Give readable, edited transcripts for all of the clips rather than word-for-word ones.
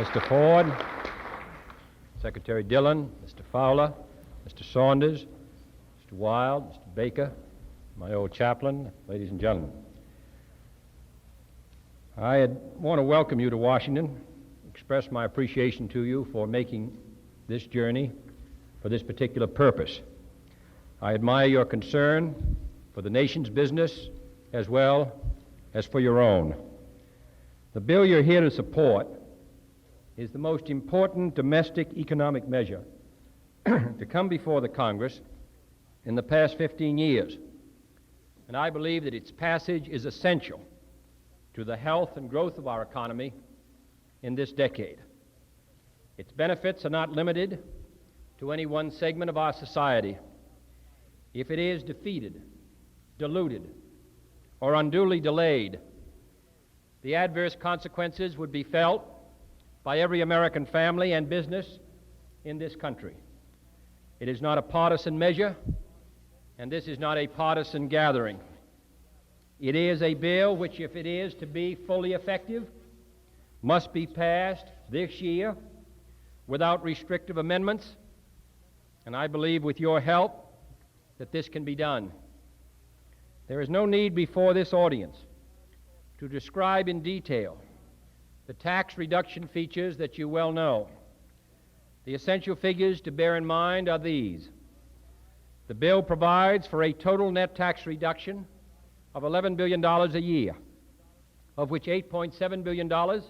Mr. Ford, Secretary Dillon, Mr. Fowler, Mr. Saunders, Mr. Wilde, Mr. Baker, my old chaplain, ladies and gentlemen. I want to welcome you to Washington, express my appreciation to you for making this journey for this particular purpose. I admire your concern for the nation's business as well as for your own. The bill you're here to support is the most important domestic economic measure to come before the Congress in the past 15 years, and I believe that its passage is essential to the health and growth of our economy in this decade. Its benefits are not limited to any one segment of our society. If it is defeated, diluted, or unduly delayed, the adverse consequences would be felt by every American family and business in this country. It is not a partisan measure, and this is not a partisan gathering. It is a bill which, if it is to be fully effective, must be passed this year without restrictive amendments, and I believe with your help that this can be done. There is no need before this audience to describe in detail the tax reduction features that you well know. The essential figures to bear in mind are these. The bill provides for a total net tax reduction of $11 billion a year, of which $8.7 billion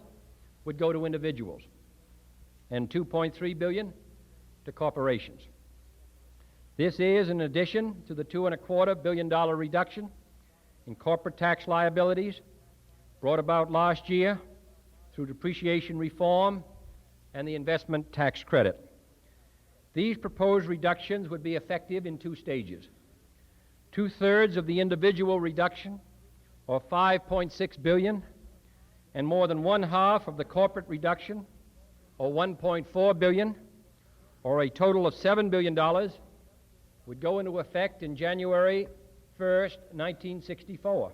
would go to individuals and $2.3 billion to corporations. This is in addition to the $2.25 billion reduction in corporate tax liabilities brought about last year through depreciation reform and the investment tax credit. These proposed reductions would be effective in two stages. 2/3 of the individual reduction, or $5.6 billion, and more than 1/2 of the corporate reduction, or $1.4 billion, or a total of $7 billion, would go into effect in January 1st, 1964,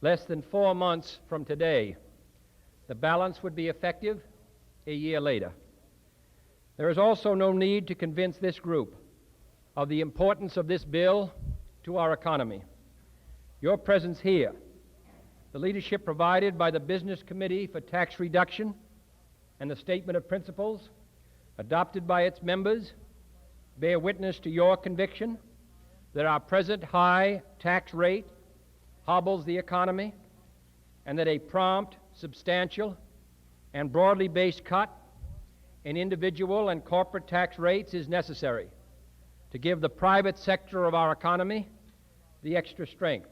less than 4 months from today. The balance would be effective a year later. There is also no need to convince this group of the importance of this bill to our economy. Your presence here, the leadership provided by the Business Committee for Tax Reduction, and the statement of principles adopted by its members bear witness to your conviction that our present high tax rate hobbles the economy, and that a prompt, substantial, and broadly based cut in individual and corporate tax rates is necessary to give the private sector of our economy the extra strength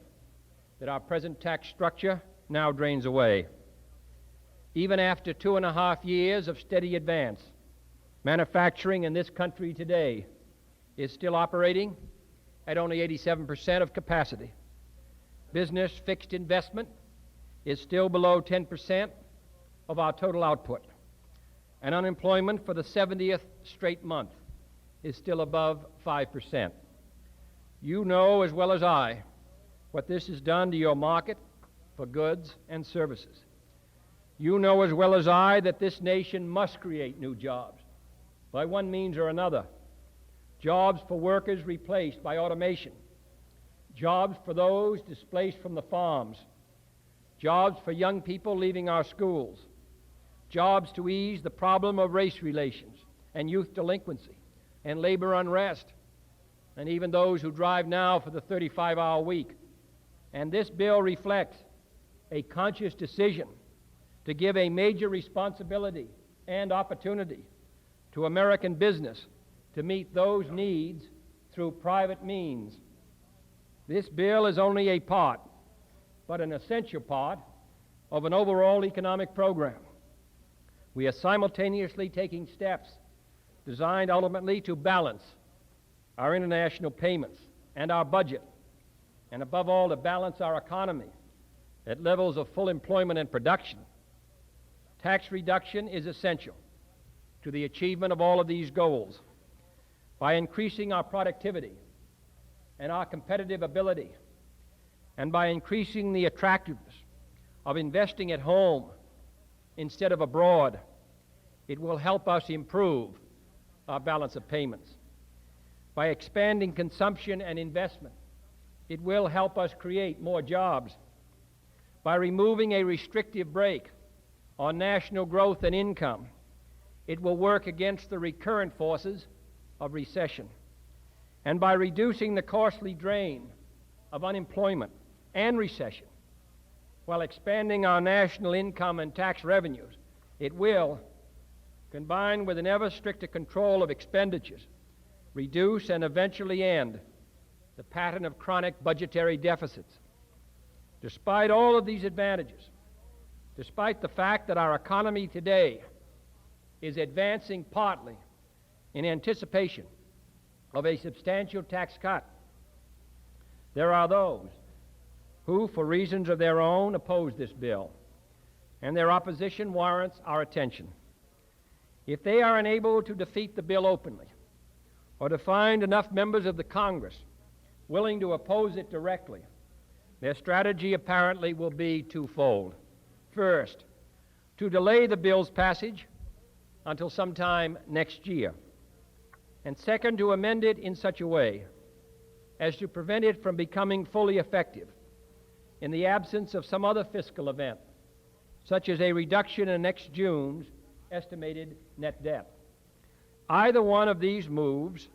that our present tax structure now drains away. Even after 2.5 years of steady advance, manufacturing in this country today is still operating at only 87% of capacity. Business fixed investment is still below 10% of our total output, and unemployment for the 70th straight month is still above 5%. You know as well as I what this has done to your market for goods and services. You know as well as I that this nation must create new jobs by one means or another. Jobs for workers replaced by automation. Jobs for those displaced from the farms. Jobs for young people leaving our schools. Jobs to ease the problem of race relations and youth delinquency and labor unrest, and even those who drive now for the 35-hour week. And this bill reflects a conscious decision to give a major responsibility and opportunity to American business to meet those needs through private means. This bill is only a part, but an essential part, of an overall economic program. We are simultaneously taking steps designed ultimately to balance our international payments and our budget, and above all, to balance our economy at levels of full employment and production. Tax reduction is essential to the achievement of all of these goals. By increasing our productivity and our competitive ability, and by increasing the attractiveness of investing at home instead of abroad, it will help us improve our balance of payments. By expanding consumption and investment, it will help us create more jobs. By removing a restrictive brake on national growth and income, it will work against the recurrent forces of recession. And by reducing the costly drain of unemployment and recession, while expanding our national income and tax revenues, it will, combined with an ever stricter control of expenditures, reduce and eventually end the pattern of chronic budgetary deficits. Despite all of these advantages, despite the fact that our economy today is advancing partly in anticipation of a substantial tax cut, there are those who, for reasons of their own, oppose this bill, and their opposition warrants our attention. If they are unable to defeat the bill openly, or to find enough members of the Congress willing to oppose it directly, their strategy apparently will be twofold. First, to delay the bill's passage until sometime next year, and second, to amend it in such a way as to prevent it from becoming fully effective in the absence of some other fiscal event, such as a reduction in next June's estimated net debt. Either one of these moves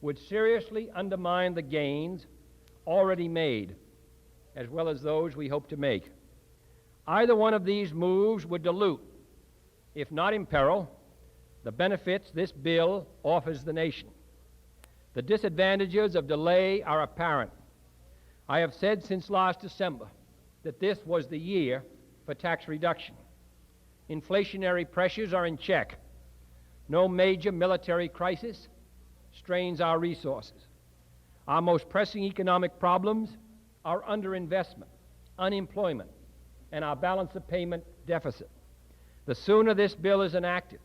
would seriously undermine the gains already made, as well as those we hope to make. Either one of these moves would dilute, if not imperil, the benefits this bill offers the nation. The disadvantages of delay are apparent. I have said since last December that this was the year for tax reduction. Inflationary pressures are in check. No major military crisis strains our resources. Our most pressing economic problems are underinvestment, unemployment, and our balance of payment deficit. The sooner this bill is enacted,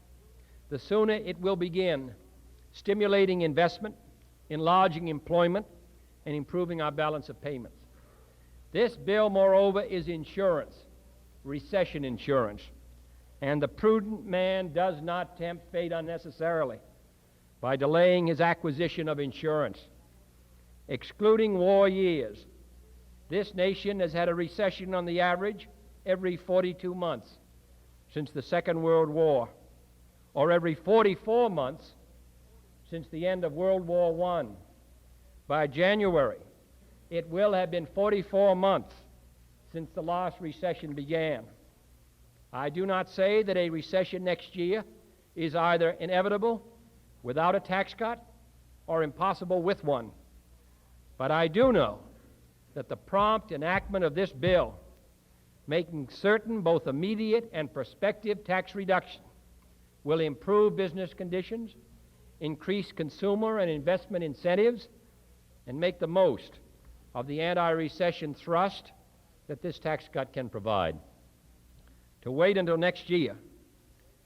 the sooner it will begin stimulating investment, enlarging employment, and improving our balance of payments. This bill, moreover, is insurance, recession insurance, and the prudent man does not tempt fate unnecessarily by delaying his acquisition of insurance. Excluding war years, this nation has had a recession on the average every 42 months since the Second World War, or every 44 months since the end of World War I. By January, it will have been 44 months since the last recession began. I do not say that a recession next year is either inevitable without a tax cut or impossible with one. But I do know that the prompt enactment of this bill, making certain both immediate and prospective tax reduction, will improve business conditions, increase consumer and investment incentives, and make the most of the anti-recession thrust that this tax cut can provide. To wait until next year,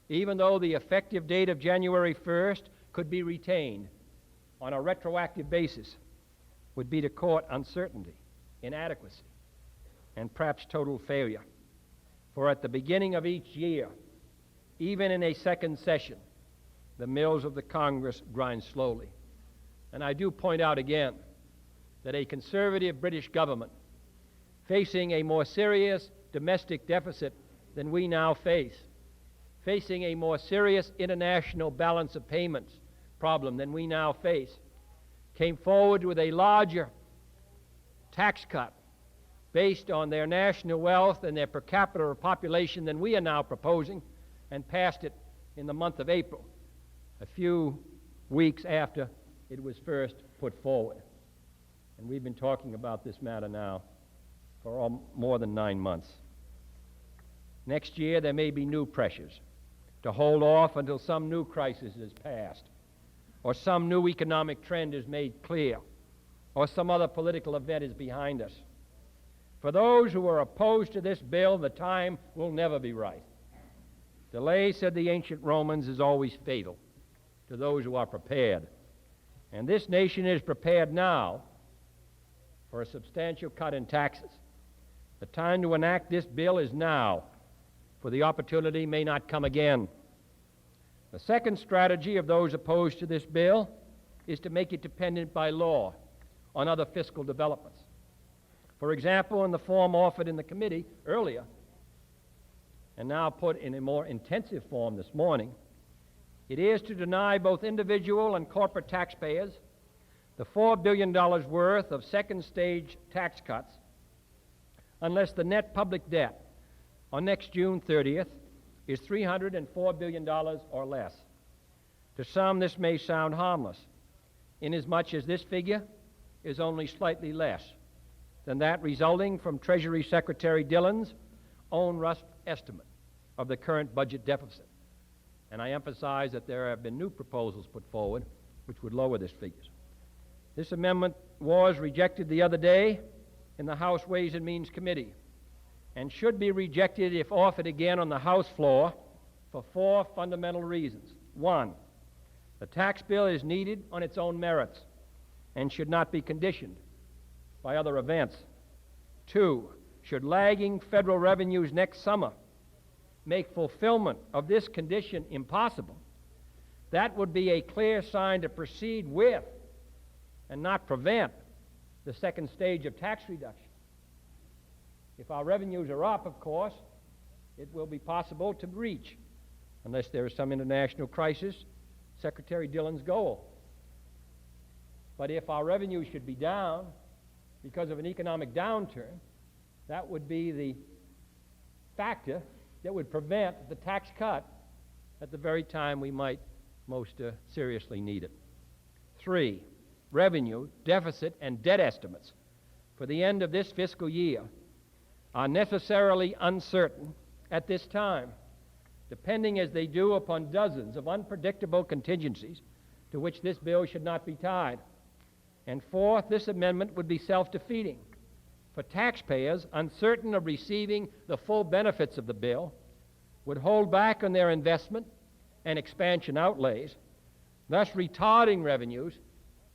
even though the effective date of January 1st could be retained on a retroactive basis, would be to court uncertainty, inadequacy, and perhaps total failure. For at the beginning of each year, even in a second session, the mills of the Congress grind slowly. And I do point out again that a conservative British government, facing a more serious domestic deficit than we now face, facing a more serious international balance of payments problem than we now face, came forward with a larger tax cut based on their national wealth and their per capita population than we are now proposing, and passed it in the month of April, a few weeks after it was first put forward. And we've been talking about this matter now for more than 9 months. Next year, there may be new pressures to hold off until some new crisis is passed, or some new economic trend is made clear, or some other political event is behind us. For those who are opposed to this bill, the time will never be right. Delay, said the ancient Romans, is always fatal to those who are prepared. And this nation is prepared now for a substantial cut in taxes. The time to enact this bill is now, for the opportunity may not come again. The second strategy of those opposed to this bill is to make it dependent by law on other fiscal developments. For example, in the form offered in the committee earlier, and now put in a more intensive form this morning, it is to deny both individual and corporate taxpayers the $4 billion worth of second-stage tax cuts unless the net public debt on next June 30th is $304 billion or less. To some, this may sound harmless, inasmuch as this figure is only slightly less than that resulting from Treasury Secretary Dillon's own rough estimate of the current budget deficit. And I emphasize that there have been new proposals put forward which would lower this figure. This amendment was rejected the other day in the House Ways and Means Committee and should be rejected if offered again on the House floor for four fundamental reasons. One, the tax bill is needed on its own merits and should not be conditioned by other events. Two, should lagging federal revenues next summer make fulfillment of this condition impossible, that would be a clear sign to proceed with and not prevent the second stage of tax reduction. If our revenues are up, of course, it will be possible to reach, unless there is some international crisis, Secretary Dillon's goal. But if our revenues should be down because of an economic downturn, that would be the factor that would prevent the tax cut at the very time we might most seriously need it. Three, revenue, deficit, and debt estimates for the end of this fiscal year are necessarily uncertain at this time, depending as they do upon dozens of unpredictable contingencies to which this bill should not be tied. And fourth, this amendment would be self-defeating. For taxpayers uncertain of receiving the full benefits of the bill would hold back on their investment and expansion outlays, thus retarding revenues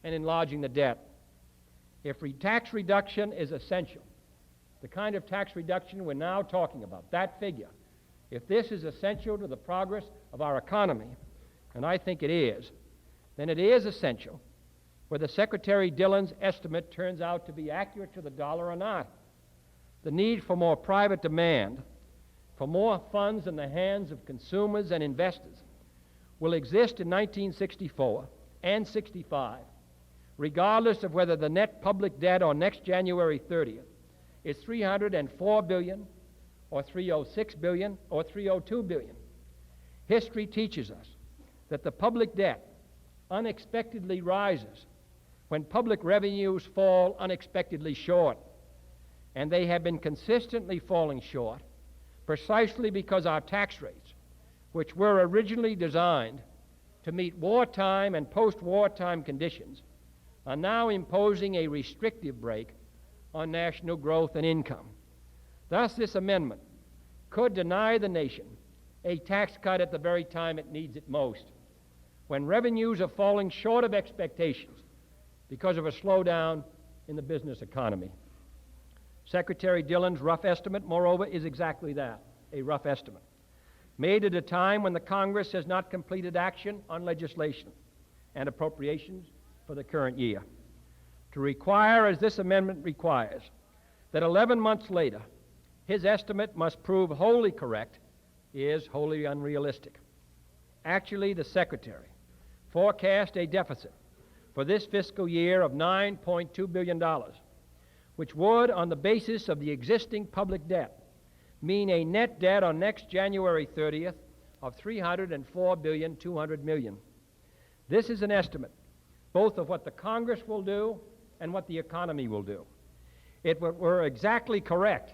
and enlarging the debt. If tax reduction is essential, the kind of tax reduction we're now talking about, that figure, if this is essential to the progress of our economy, and I think it is, then it is essential whether Secretary Dillon's estimate turns out to be accurate to the dollar or not. The need for more private demand, for more funds in the hands of consumers and investors, will exist in 1964 and 65, regardless of whether the net public debt on next January 30th is $304 billion or $306 billion or $302 billion. History teaches us that the public debt unexpectedly rises when public revenues fall unexpectedly short, and they have been consistently falling short precisely because our tax rates, which were originally designed to meet wartime and post-wartime conditions, are now imposing a restrictive brake on national growth and income. Thus, this amendment could deny the nation a tax cut at the very time it needs it most, when revenues are falling short of expectations because of a slowdown in the business economy. Secretary Dillon's rough estimate, moreover, is exactly that, a rough estimate, made at a time when the Congress has not completed action on legislation and appropriations for the current year. To require, as this amendment requires, that 11 months later his estimate must prove wholly correct is wholly unrealistic. Actually, the Secretary forecast a deficit for this fiscal year of $9.2 billion, which would, on the basis of the existing public debt, mean a net debt on next January 30th of $304.2 billion. This is an estimate both of what the Congress will do and what the economy will do. If it were exactly correct,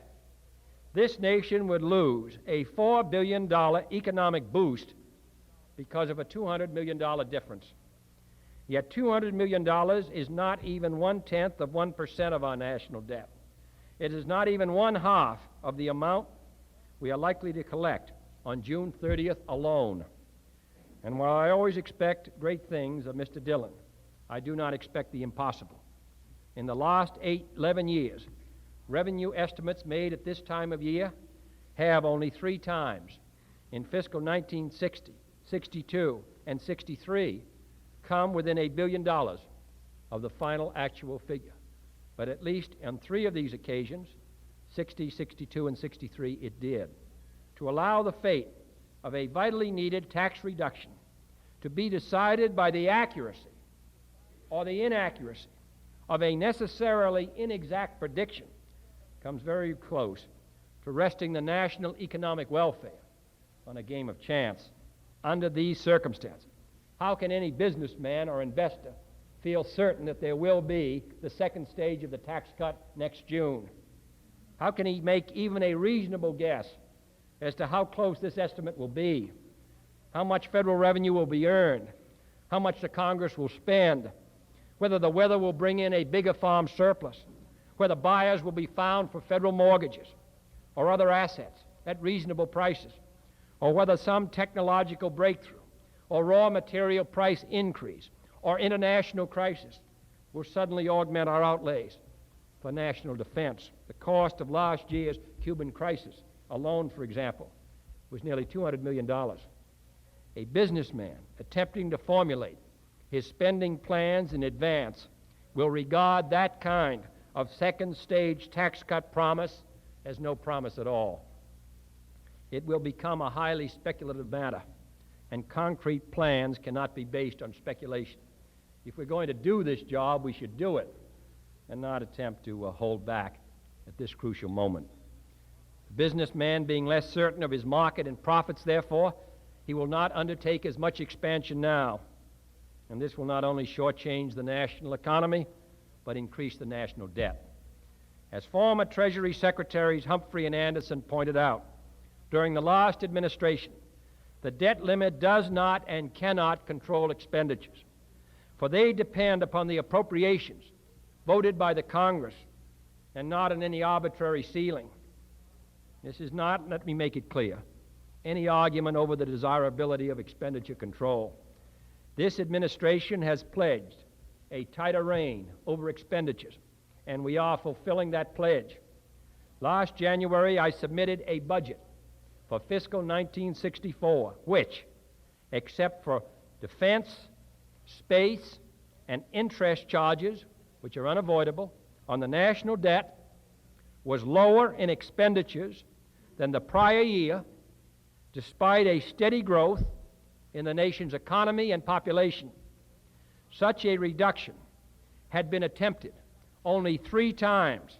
this nation would lose a $4 billion economic boost because of a $200 million difference. Yet $200 million is not even 0.1% of our national debt. It is not even 1/2 of the amount we are likely to collect on June 30th alone. And while I always expect great things of Mr. Dillon, I do not expect the impossible. In the last 11 years, revenue estimates made at this time of year have only 3 times, in fiscal 1960, 62, and 63 come within $1 billion of the final actual figure. But at least on 3 of these occasions, 60, 62, and 63, it did. To allow the fate of a vitally needed tax reduction to be decided by the accuracy or the inaccuracy of a necessarily inexact prediction comes very close to resting the national economic welfare on a game of chance. Under these circumstances, how can any businessman or investor feel certain that there will be the second stage of the tax cut next June? How can he make even a reasonable guess as to how close this estimate will be, how much federal revenue will be earned, how much the Congress will spend, whether the weather will bring in a bigger farm surplus, whether buyers will be found for federal mortgages or other assets at reasonable prices, or whether some technological breakthrough or raw material price increase or international crisis will suddenly augment our outlays for national defense. The cost of last year's Cuban crisis alone, for example, was nearly $200 million. A businessman attempting to formulate his spending plans in advance will regard that kind of second stage tax cut promise as no promise at all. It will become a highly speculative matter, and concrete plans cannot be based on speculation. If we're going to do this job, we should do it and not attempt to hold back at this crucial moment. The businessman being less certain of his market and profits, therefore, he will not undertake as much expansion now. And this will not only shortchange the national economy, but increase the national debt. As former Treasury Secretaries Humphrey and Anderson pointed out, during the last administration, the debt limit does not and cannot control expenditures, for they depend upon the appropriations voted by the Congress and not on any arbitrary ceiling. This is not, let me make it clear, any argument over the desirability of expenditure control. This administration has pledged a tighter rein over expenditures, and we are fulfilling that pledge. Last January, I submitted a budget for fiscal 1964, which, except for defense, space, and interest charges, which are unavoidable, on the national debt, was lower in expenditures than the prior year, despite a steady growth in the nation's economy and population. Such a reduction had been attempted only 3 times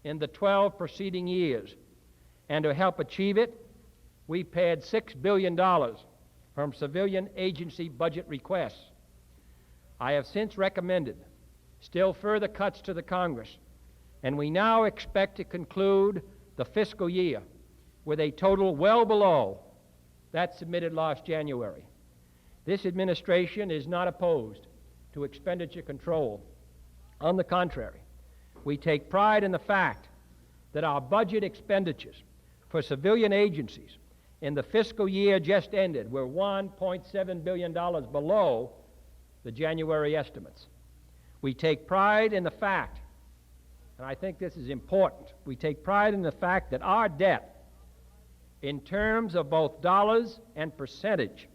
in the 12 preceding years, and to help achieve it, we paid $6 billion from civilian agency budget requests. I have since recommended still further cuts to the Congress, and we now expect to conclude the fiscal year with a total well below that submitted last January. This administration is not opposed to expenditure control. On the contrary, we take pride in the fact that our budget expenditures for civilian agencies in the fiscal year just ended were $1.7 billion below the January estimates. We take pride in the fact, and I think this is important, we take pride in the fact that our debt, in terms of both dollars and percentage,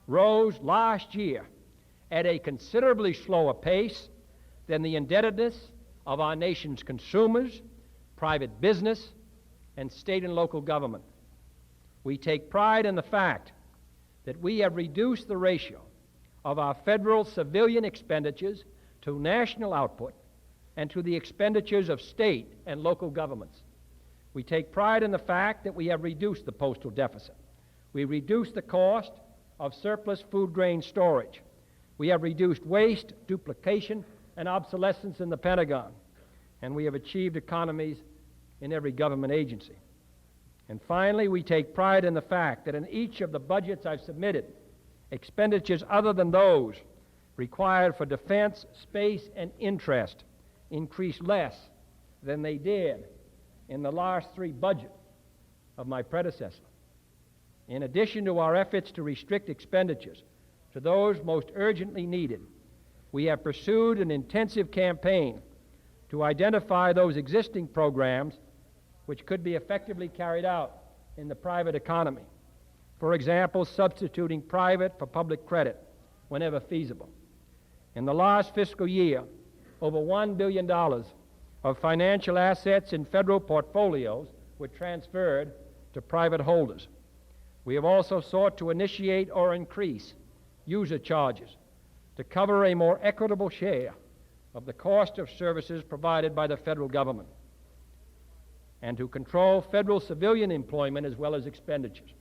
rose last year at a considerably slower pace than the indebtedness of our nation's consumers, private business, and state and local government. We take pride in the fact that we have reduced the ratio of our federal civilian expenditures to national output and to the expenditures of state and local governments. We take pride in the fact that we have reduced the postal deficit. We reduced the cost of surplus food grain storage. We have reduced waste, duplication, and obsolescence in the Pentagon. And we have achieved economies in every government agency. And finally, we take pride in the fact that in each of the budgets I've submitted, expenditures other than those required for defense, space, and interest increased less than they did in the last 3 budgets of my predecessor. In addition to our efforts to restrict expenditures to those most urgently needed, we have pursued an intensive campaign to identify those existing programs which could be effectively carried out in the private economy. For example, substituting private for public credit whenever feasible. In the last fiscal year, over $1 billion of financial assets in federal portfolios were transferred to private holders. We have also sought to initiate or increase user charges to cover a more equitable share of the cost of services provided by the federal government, and to control federal civilian employment as well as expenditures.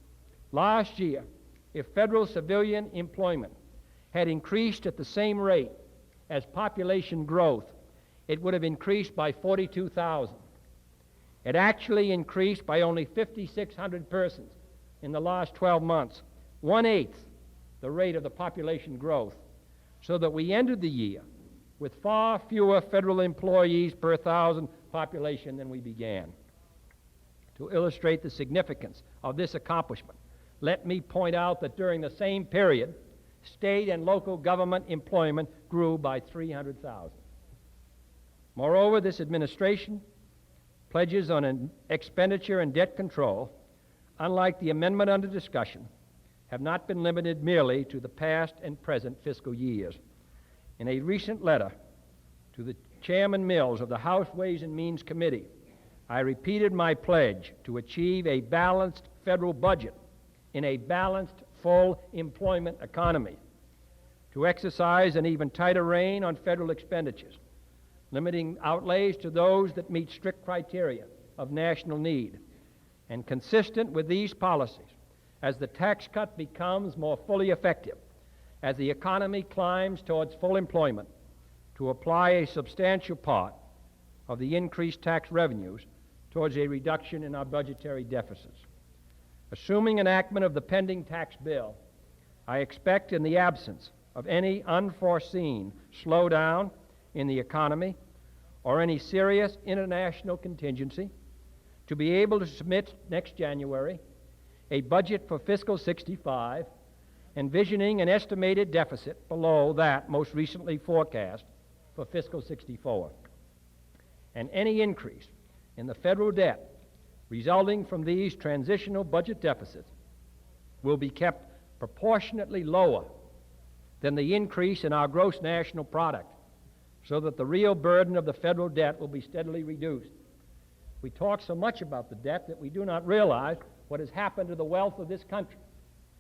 Last year, if federal civilian employment had increased at the same rate as population growth, it would have increased by 42,000. It actually increased by only 5,600 persons in the last 12 months, 1/8 the rate of the population growth, so that we ended the year with far fewer federal employees per 1,000 population than we began. To illustrate the significance of this accomplishment, let me point out that during the same period, state and local government employment grew by 300,000. Moreover, this administration pledges on an expenditure and debt control, unlike the amendment under discussion, have not been limited merely to the past and present fiscal years. In a recent letter to the Chairman Mills of the House Ways and Means Committee, I repeated my pledge to achieve a balanced federal budget in a balanced, full employment economy, to exercise an even tighter rein on federal expenditures, limiting outlays to those that meet strict criteria of national need, and consistent with these policies, as the tax cut becomes more fully effective, as the economy climbs towards full employment, to apply a substantial part of the increased tax revenues towards a reduction in our budgetary deficits. Assuming enactment of the pending tax bill, I expect, in the absence of any unforeseen slowdown in the economy or any serious international contingency, to be able to submit next January a budget for fiscal 65, envisioning an estimated deficit below that most recently forecast for fiscal 64. And any increase in the federal debt resulting from these transitional budget deficits will be kept proportionately lower than the increase in our gross national product, so that the real burden of the federal debt will be steadily reduced. We talk so much about the debt that we do not realize what has happened to the wealth of this country.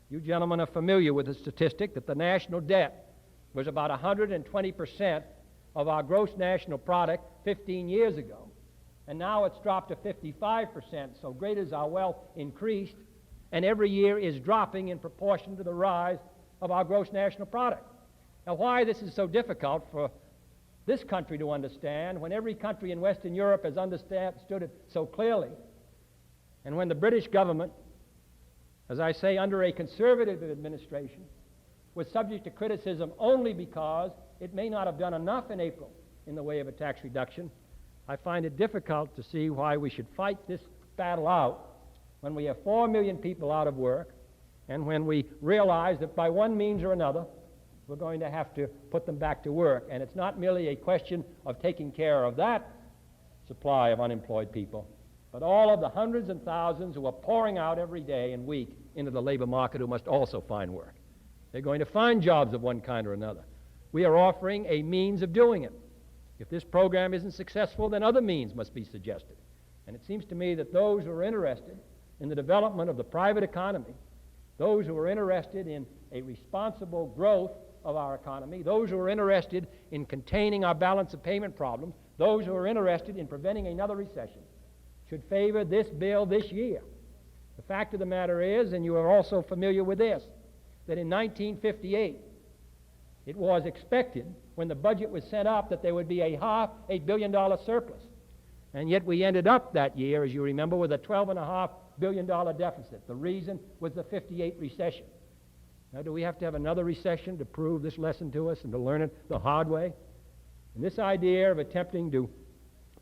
You gentlemen are familiar with the statistic that the national debt was about 120% of our gross national product 15 years ago, and now it's dropped to 55%, so great as our wealth increased, and every year is dropping in proportion to the rise of our gross national product. Now, why this is so difficult for this country to understand, when every country in Western Europe has understood it so clearly, and when the British government, as I say, under a conservative administration, was subject to criticism only because it may not have done enough in April in the way of a tax reduction, I find it difficult to see why we should fight this battle out when we have 4 million people out of work, and when we realize that by one means or another, we're going to have to put them back to work. And it's not merely a question of taking care of that supply of unemployed people, but all of the hundreds and thousands who are pouring out every day and week into the labor market who must also find work. They're going to find jobs of one kind or another. We are offering a means of doing it. If this program isn't successful, then other means must be suggested. And it seems to me that those who are interested in the development of the private economy, those who are interested in a responsible growth of our economy, those who are interested in containing our balance of payment problems, those who are interested in preventing another recession, should favor this bill this year. The fact of the matter is, and you are also familiar with this, that in 1958, it was expected when the budget was sent up that there would be a $500 million surplus. And yet we ended up that year, as you remember, with a $12.5 billion deficit. The reason was the 58 recession. Now, do we have to have another recession to prove this lesson to us and to learn it the hard way? And this idea of attempting to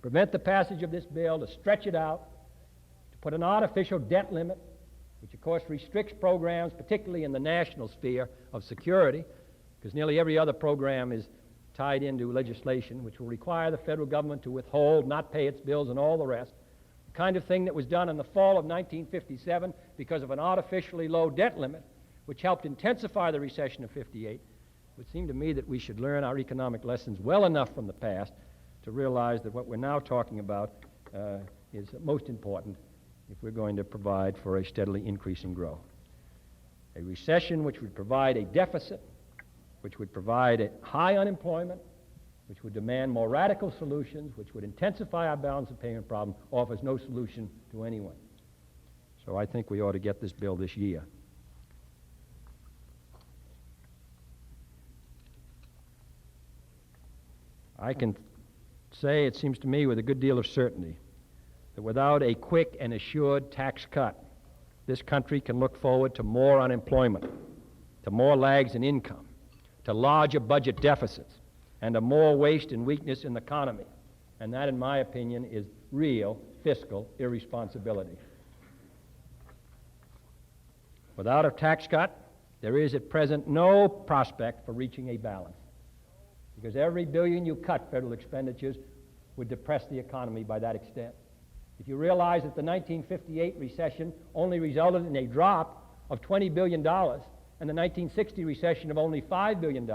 prevent the passage of this bill, to stretch it out, to put an artificial debt limit, which of course restricts programs, particularly in the national sphere of security, because nearly every other program is tied into legislation which will require the federal government to withhold, not pay its bills, and all the rest. the kind of thing that was done in the fall of 1957 because of an artificially low debt limit, which helped intensify the recession of '58, it would seem to me that we should learn our economic lessons well enough from the past to realize that what we're now talking about is most important if we're going to provide for a steadily increasing growth. A recession which would provide a deficit, which would provide a high unemployment, which would demand more radical solutions, which would intensify our balance of payment problem, offers no solution to anyone. So I think we ought to get this bill this year. I can say, it seems to me, with a good deal of certainty, that without a quick and assured tax cut, this country can look forward to more unemployment, to more lags in income, to larger budget deficits, and to more waste and weakness in the economy. And that, in my opinion, is real fiscal irresponsibility. Without a tax cut, there is at present no prospect for reaching a balance, because every billion you cut federal expenditures would depress the economy by that extent. If you realize that the 1958 recession only resulted in a drop of $20 billion and the 1960 recession of only $5 billion,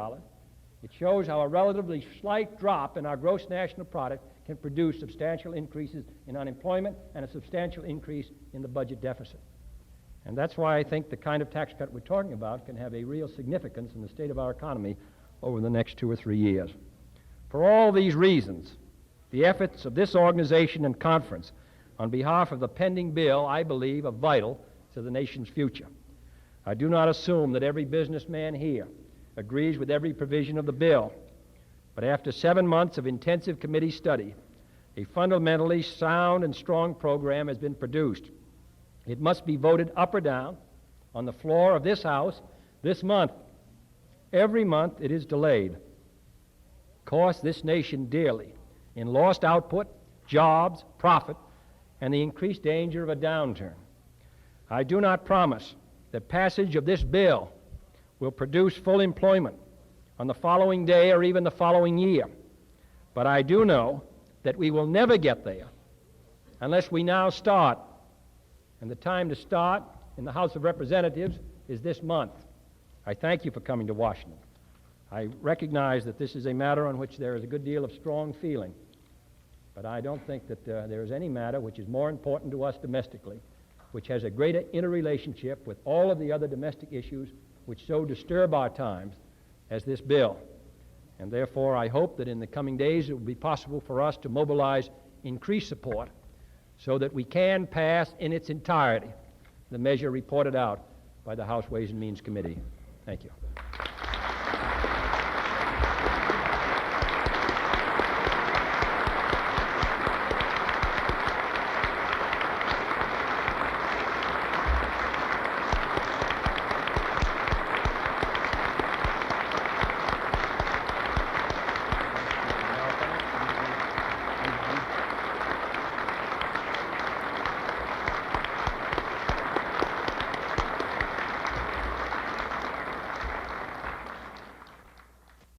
it shows how a relatively slight drop in our gross national product can produce substantial increases in unemployment and a substantial increase in the budget deficit. And that's why I think the kind of tax cut we're talking about can have a real significance in the state of our economy over the next 2 or 3 years. For all these reasons, the efforts of this organization and conference on behalf of the pending bill, I believe, are vital to the nation's future. I do not assume that every businessman here agrees with every provision of the bill, but after 7 months of intensive committee study, a fundamentally sound and strong program has been produced. It must be voted up or down on the floor of this House this month. Every month it is delayed costs this nation dearly in lost output, jobs, profit, and the increased danger of a downturn. I do not promise that passage of this bill will produce full employment on the following day or even the following year, but I do know that we will never get there unless we now start, and the time to start in the House of Representatives is this month. I thank you for coming to Washington. I recognize that this is a matter on which there is a good deal of strong feeling, but I don't think that there is any matter which is more important to us domestically, which has a greater interrelationship with all of the other domestic issues which so disturb our times as this bill. And therefore, I hope that in the coming days it will be possible for us to mobilize increased support so that we can pass in its entirety the measure reported out by the House Ways and Means Committee. Thank you.